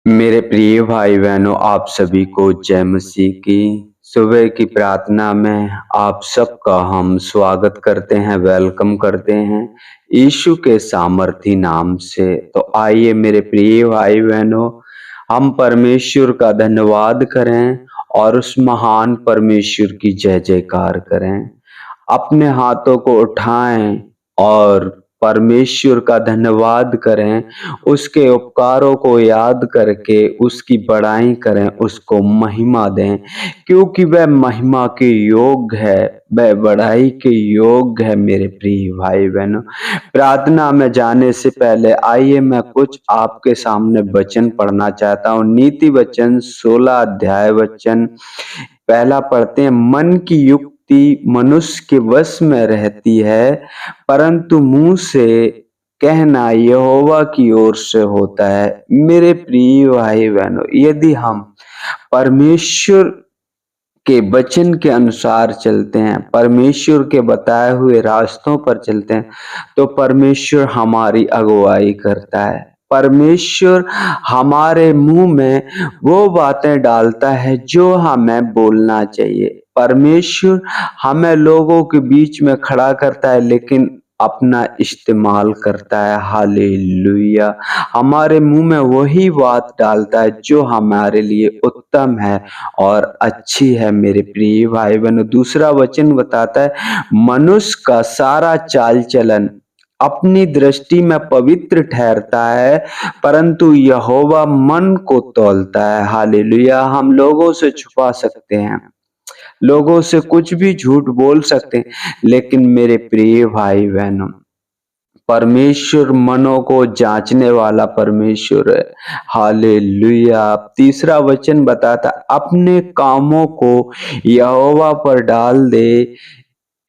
मेरे प्रिय भाई बहनों, आप सभी को जय मसीह की। सुबह की प्रार्थना में आप सबका हम स्वागत करते हैं, वेलकम करते हैं यीशु के सामर्थी नाम से। तो आइए मेरे प्रिय भाई बहनों, हम परमेश्वर का धन्यवाद करें और उस महान परमेश्वर की जय जयकार करें। अपने हाथों को उठाएं और परमेश्वर का धन्यवाद करें, उसके उपकारों को याद करके उसकी बड़ाई करें, उसको महिमा दें, क्योंकि वह महिमा के योग्य है, वह बड़ाई के योग्य है। मेरे प्रिय भाई बहनों, प्रार्थना में जाने से पहले आइए मैं कुछ आपके सामने वचन पढ़ना चाहता हूँ। नीति वचन 16 अध्याय वचन पहला पढ़ते हैं। मन की युक्ति मनुष्य के वश में रहती है, परंतु मुंह से कहना यहोवा की ओर से होता है। मेरे प्रिय भाई बहनों, यदि हम परमेश्वर के वचन के अनुसार चलते हैं, परमेश्वर के बताए हुए रास्तों पर चलते हैं, तो परमेश्वर हमारी अगुवाई करता है। परमेश्वर हमारे मुंह में वो बातें डालता है जो हमें बोलना चाहिए। परमेश्वर हमें लोगों के बीच में खड़ा करता है, लेकिन अपना इस्तेमाल करता है। हालेलुया। हमारे मुंह में वही बात डालता है जो हमारे लिए उत्तम है और अच्छी है। मेरे प्रिय भाई बहनों, दूसरा वचन बताता है, मनुष्य का सारा चाल चलन अपनी दृष्टि में पवित्र ठहरता है, परंतु यहोवा मन को तौलता है। हालेलुया। हम लोगों से छुपा सकते हैं, लोगों से कुछ भी झूठ बोल सकते हैं, लेकिन मेरे प्रिय भाई बहनों, परमेश्वर मनों को जांचने वाला परमेश्वर है। हालेलुया। तीसरा वचन बताता, अपने कामों को यहोवा पर डाल दे,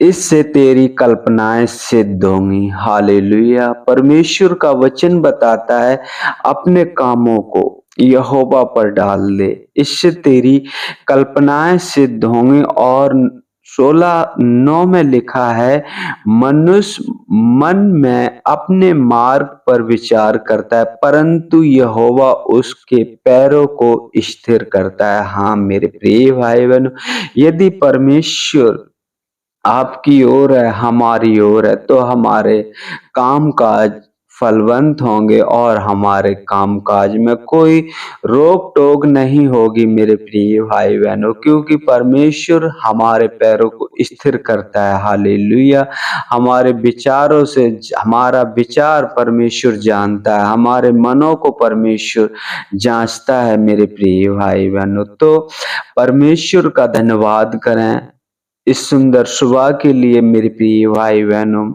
इससे तेरी कल्पनाएं सिद्ध होंगी। हालेलुया। परमेश्वर का वचन बताता है, अपने कामों को यहोवा पर डाल दे, इससे तेरी कल्पनाएं सिद्ध होंगी। और 16:9 में लिखा है, मनुष्य मन में अपने मार्ग पर विचार करता है, परंतु यहोवा उसके पैरों को स्थिर करता है। हाँ मेरे प्रिय भाई बहनों, यदि परमेश्वर आपकी ओर है, हमारी ओर है, तो हमारे काम काज फलवंत होंगे और हमारे काम काज में कोई रोक टोक नहीं होगी। मेरे प्रिय भाई बहनों, क्योंकि परमेश्वर हमारे पैरों को स्थिर करता है। हालेलुया। हमारे विचारों से हमारा विचार परमेश्वर जानता है, हमारे मनों को परमेश्वर जांचता है। मेरे प्रिय भाई बहनों, तो परमेश्वर का धन्यवाद करें इस सुंदर सुबह के लिए। मेरे प्रिय भाई बहनों,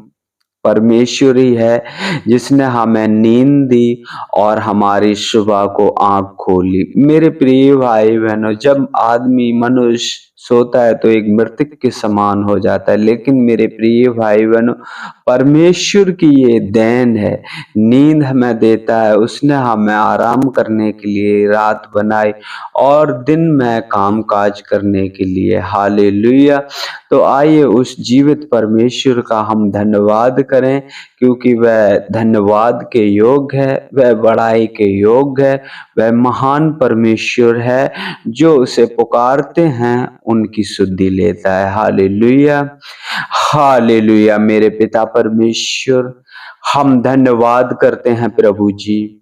परमेश्वर ही है जिसने हमें नींद दी और हमारी सुबह को आंख खोली। मेरे प्रिय भाई बहनों, जब आदमी मनुष्य सोता है तो एक मृतक के समान हो जाता है, लेकिन मेरे प्रिय भाई बहनों, परमेश्वर की ये देन है, नींद हमें देता है। उसने हमें आराम करने के लिए रात बनाई और दिन में काम काज करने के लिए। हालेलुया। तो आइए उस जीवित परमेश्वर का हम धन्यवाद करें, क्योंकि वह धन्यवाद के योग्य है, वह बड़ाई के योग्य है, वह महान परमेश्वर है। जो उसे पुकारते हैं उनकी सुधि लेता है। हालेलुया। हालेलुया। मेरे पिता परमेश्वर, हम धन्यवाद करते हैं प्रभु जी,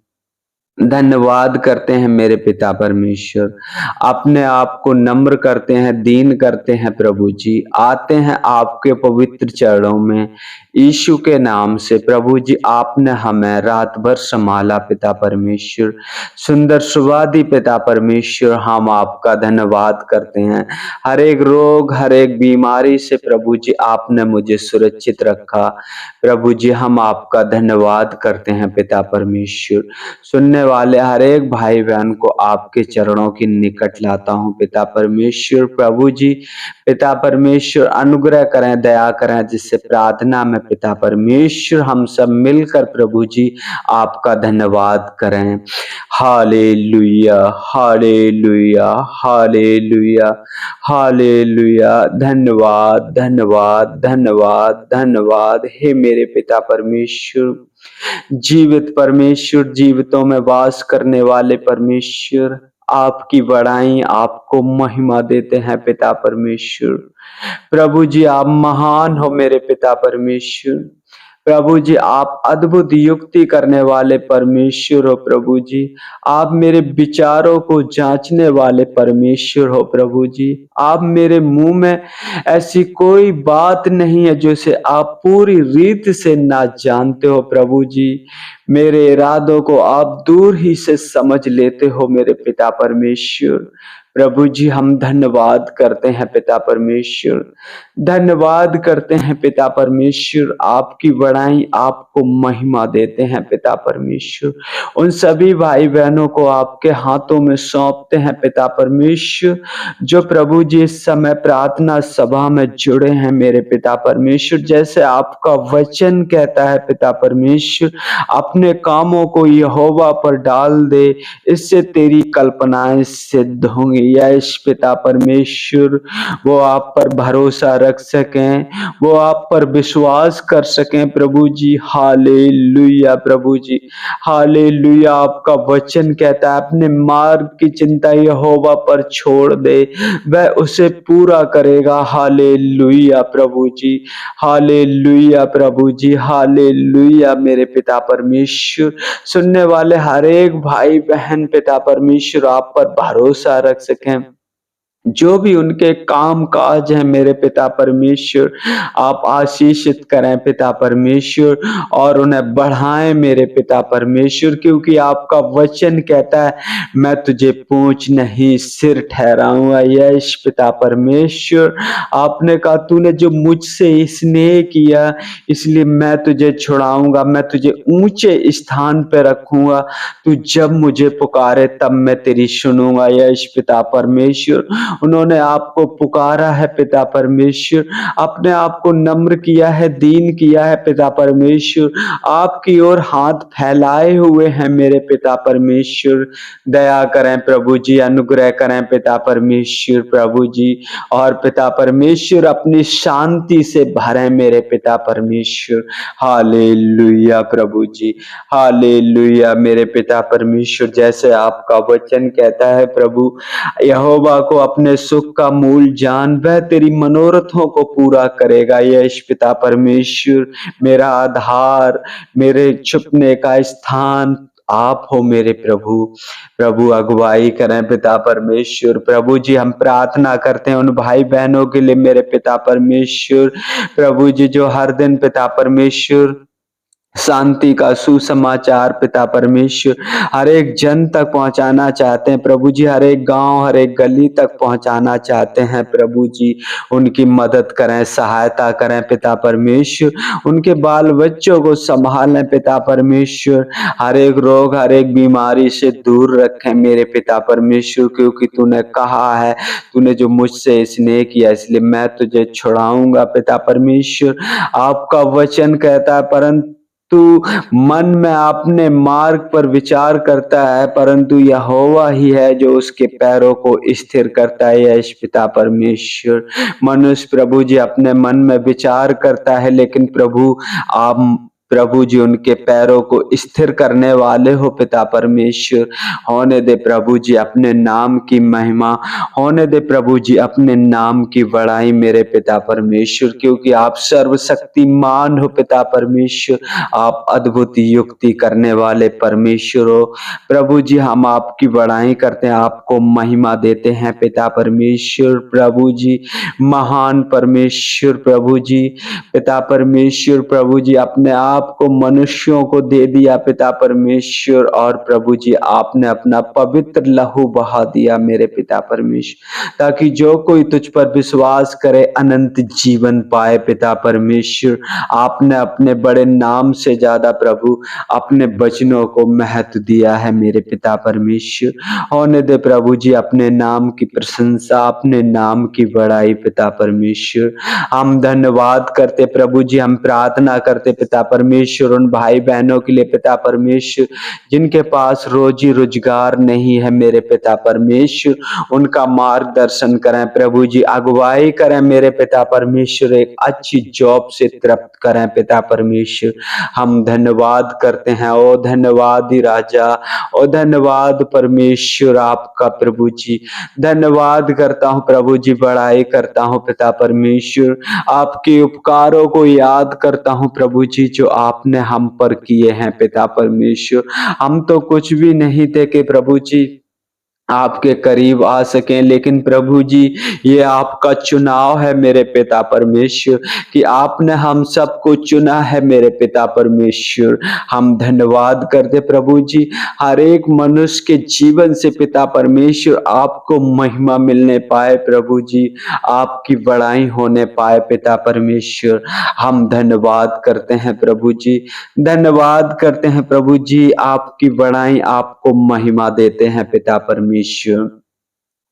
धन्यवाद करते हैं मेरे पिता परमेश्वर। अपने आप को नम्र करते हैं, दीन करते हैं प्रभु जी, आते हैं आपके पवित्र चरणों में यीशु के नाम से। प्रभु जी, आपने हमें रात भर संभाला पिता परमेश्वर, सुंदर सुबह दी पिता परमेश्वर। हम आपका धन्यवाद करते हैं। हर एक रोग, हर एक बीमारी से प्रभु जी आपने मुझे सुरक्षित रखा। प्रभु जी, हम आपका धन्यवाद करते हैं पिता परमेश्वर। सुनने वाले हर एक भाई बहन को आपके चरणों के निकट लाता हूँ पिता परमेश्वर। प्रभु जी, पिता परमेश्वर अनुग्रह करें, दया करें, जिससे प्रार्थना में पिता परमेश्वर हम सब मिलकर प्रभु जी आपका धन्यवाद करें। हालेलुया। हालेलुया। हालेलुया। हालेलुया। धन्यवाद, धन्यवाद, धन्यवाद, धन्यवाद हे मेरे पिता परमेश्वर। जीवित परमेश्वर, जीवितों में वास करने वाले परमेश्वर, आपकी बड़ाई, आपको महिमा देते हैं पिता परमेश्वर। प्रभु जी आप महान हो मेरे पिता परमेश्वर। प्रभु जी आप अद्भुत युक्ति करने वाले परमेश्वर हो प्रभु जी। आप मेरे विचारों को जांचने वाले परमेश्वर हो प्रभु जी। आप मेरे मुंह में ऐसी कोई बात नहीं है जो से आप पूरी रीत से ना जानते हो प्रभु जी। मेरे इरादों को आप दूर ही से समझ लेते हो मेरे पिता परमेश्वर। प्रभु जी हम धन्यवाद करते हैं पिता परमेश्वर, धन्यवाद करते हैं पिता परमेश्वर, आपकी बड़ाई, आपको महिमा देते हैं पिता परमेश्वर। उन सभी भाई बहनों को आपके हाथों में सौंपते हैं पिता परमेश्वर, जो प्रभु जी इस समय प्रार्थना सभा में जुड़े हैं मेरे पिता परमेश्वर। जैसे आपका वचन कहता है पिता परमेश्वर, अपने कामों को यहोवा पर डाल दे, इससे तेरी कल्पनाएं सिद्ध होंगी। यश पिता परमेश्वर वो आप पर भरोसा रख सकें, वो आप पर विश्वास कर सकें प्रभु जी। हालेलुया प्रभु जी, हालेलुया। आपका वचन कहता है अपने मार्ग की चिंता यहोवा पर छोड़ दे, वह उसे पूरा करेगा। हालेलुया प्रभु जी, हालेलुया प्रभु जी, हालेलुया मेरे पिता परमेश्वर। सुनने वाले हर एक भाई बहन पिता परमेश्वर आप पर भरोसा रख सकें, जो भी उनके काम काज है मेरे पिता परमेश्वर, आप आशीषित करें पिता परमेश्वर और उन्हें बढ़ाएं मेरे पिता परमेश्वर, क्योंकि आपका वचन कहता है मैं तुझे पूंछ नहीं सिर ठहराऊंगा। यश पिता परमेश्वर, आपने कहा तूने जो मुझसे स्नेह किया इसलिए मैं तुझे छुड़ाऊंगा, मैं तुझे ऊंचे स्थान पे रखूंगा। तू जब मुझे पुकारे तब मैं तेरी सुनूंगा। यश पिता परमेश्वर, उन्होंने आपको पुकारा है पिता परमेश्वर, अपने आप को नम्र किया है, दीन किया है पिता परमेश्वर, आपकी ओर हाथ फैलाए हुए हैं मेरे पिता परमेश्वर। दया करें प्रभु जी, अनुग्रह करें पिता परमेश्वर प्रभु जी, और पिता परमेश्वर अपनी शांति से भरें मेरे पिता परमेश्वर। हालेलुया प्रभु जी, हालेलुया मेरे पिता परमेश्वर। जैसे आपका वचन कहता है प्रभु, यहोवा को अपने सुख का मूल जान, वह तेरी मनोरथों को पूरा करेगा। यश पिता परमेश्वर, मेरा आधार, मेरे छुपने का स्थान आप हो मेरे प्रभु। प्रभु अगुवाई करें पिता परमेश्वर। प्रभु जी हम प्रार्थना करते हैं उन भाई बहनों के लिए मेरे पिता परमेश्वर, प्रभु जी जो हर दिन पिता परमेश्वर शांति का सुसमाचार पिता परमेश्वर हर एक जन तक पहुंचाना चाहते हैं प्रभु जी, हर एक गांव, हर एक गली तक पहुंचाना चाहते हैं प्रभु जी। उनकी मदद करें, सहायता करें पिता परमेश्वर, उनके बाल बच्चों को संभालें पिता परमेश्वर, हर एक रोग, हर एक बीमारी से दूर रखें मेरे पिता परमेश्वर, क्योंकि तूने कहा है, तूने जो मुझसे स्नेह किया इसलिए मैं तुझे छुड़ाऊंगा पिता परमेश्वर। आपका वचन कहता है परंतु तू मन में अपने मार्ग पर विचार करता है, परंतु यहोवा ही है जो उसके पैरों को स्थिर करता है। यश पिता परमेश्वर, मनुष्य प्रभु जी अपने मन में विचार करता है, लेकिन प्रभु आप प्रभु जी उनके पैरों को स्थिर करने वाले हो पिता परमेश्वर। होने दे प्रभु जी अपने नाम की महिमा, होने दे प्रभु जी अपने नाम की बड़ाई मेरे पिता परमेश्वर, क्योंकि आप सर्वशक्तिमान हो पिता परमेश्वर, आप अद्भुत युक्ति करने वाले परमेश्वर हो प्रभु जी। हम आपकी बड़ाई करते हैं, आपको महिमा देते हैं पिता परमेश्वर प्रभु जी, महान परमेश्वर प्रभु जी। पिता परमेश्वर प्रभु जी अपने आप को मनुष्यों को दे दिया पिता परमेश्वर, और प्रभु जी आपने अपना पवित्र लहू बहा दिया मेरे पिता परमेश्वर, ताकि जो कोई तुझ पर विश्वास करे अनंत जीवन पाए पिता परमेश्वर। आपने अपने बड़े नाम से ज्यादा प्रभु अपने वचनों को महत्व दिया है मेरे पिता परमेश्वर। होने दे प्रभु जी अपने नाम की प्रशंसा, अपने नाम की बड़ाई पिता परमेश्वर। हम धन्यवाद करते प्रभु जी, हम प्रार्थना करते पिता परमेश्वर, परमेश्वर उन भाई बहनों के लिए पिता परमेश्वर जिनके पास रोजी रोजगार नहीं है मेरे पिता परमेश्वर, उनका मार्गदर्शन करें प्रभु जी, अगुवाई करें मेरे पिता परमेश्वर, एक अच्छी जॉब से तृप्त करें पिता परमेश्वर। हम धन्यवाद करते हैं, ओ धन्यवाद ही राजा, ओ धन्यवाद परमेश्वर आपका प्रभु जी। धन्यवाद करता हूँ प्रभु जी, बड़ाई करता हूँ पिता परमेश्वर, आपके उपकारों को याद करता हूँ प्रभु जी जो आपने हम पर किए हैं पिता परमेश्वर। हम तो कुछ भी नहीं थे कि प्रभु जी आपके करीब आ सकें, लेकिन प्रभु जी ये आपका चुनाव है मेरे पिता परमेश्वर कि आपने हम सबको चुना है मेरे पिता परमेश्वर। हम धन्यवाद करते प्रभु जी, हर एक मनुष्य के जीवन से पिता परमेश्वर आपको महिमा मिलने पाए प्रभु जी, आपकी बड़ाई होने पाए पिता परमेश्वर। हम धन्यवाद करते हैं प्रभु जी, धन्यवाद करते हैं प्रभु जी, आपकी बड़ाई, आपको महिमा देते हैं पिता परमेश्वर।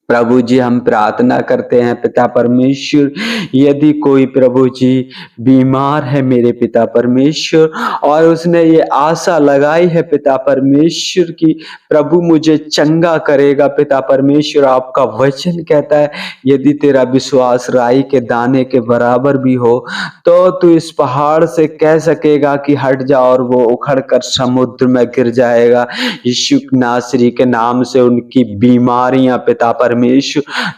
प्रभु जी हम प्रार्थना करते हैं पिता परमेश्वर, यदि कोई प्रभु जी बीमार है मेरे पिता परमेश्वर और उसने ये आशा लगाई है पिता परमेश्वर की प्रभु मुझे चंगा करेगा पिता परमेश्वर, आपका वचन कहता है यदि तेरा विश्वास राई के दाने के बराबर भी हो तो तू इस पहाड़ से कह सकेगा कि हट जा और वो उखड़ कर समुद्र में गिर जाएगा। यीशु नासरी के नाम से उनकी बीमारियां पिता परमेश्वर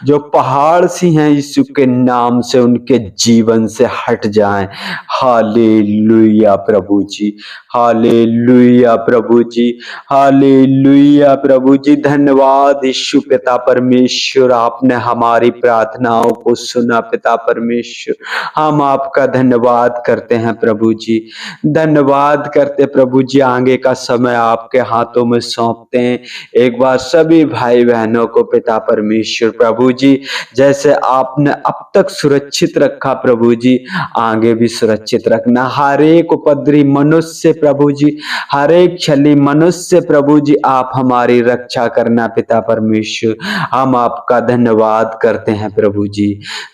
जो पहाड़ सी हैं यीशु के नाम से उनके जीवन से हट जाएं। हालेलुया प्रभु जी, हालेलुया प्रभु जी, हालेलुया प्रभु जी। धन्यवाद यीशु पिता परमेश्वर, आपने हमारी प्रार्थनाओं को सुना पिता परमेश्वर। हम आपका धन्यवाद करते हैं प्रभु जी, धन्यवाद करते प्रभु जी। आगे का समय आपके हाथों में सौंपते हैं। एक बार सभी भाई बहनों को पिता परमेश्वर प्रभु जी जैसे आपने अब तक सुरक्षित रखा प्रभु जी, आगे भी सुरक्षित रखना। हर एक उपद्रवी मनुष्य से प्रभु जी, हर एक छली मनुष्य से प्रभु जी आप हमारी रक्षा करना पिता परमेश्वर। हम आपका धन्यवाद करते हैं प्रभु जी,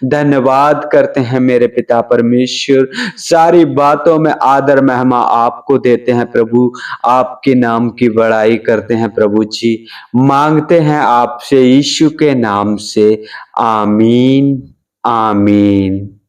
धन्यवाद करते हैं मेरे पिता परमेश्वर। सारी बातों में आदर महिमा आपको देते हैं प्रभु, आपके नाम की बड़ाई करते हैं प्रभु जी। मांगते हैं आपसे यीशु के नाम से, आमीन आमीन।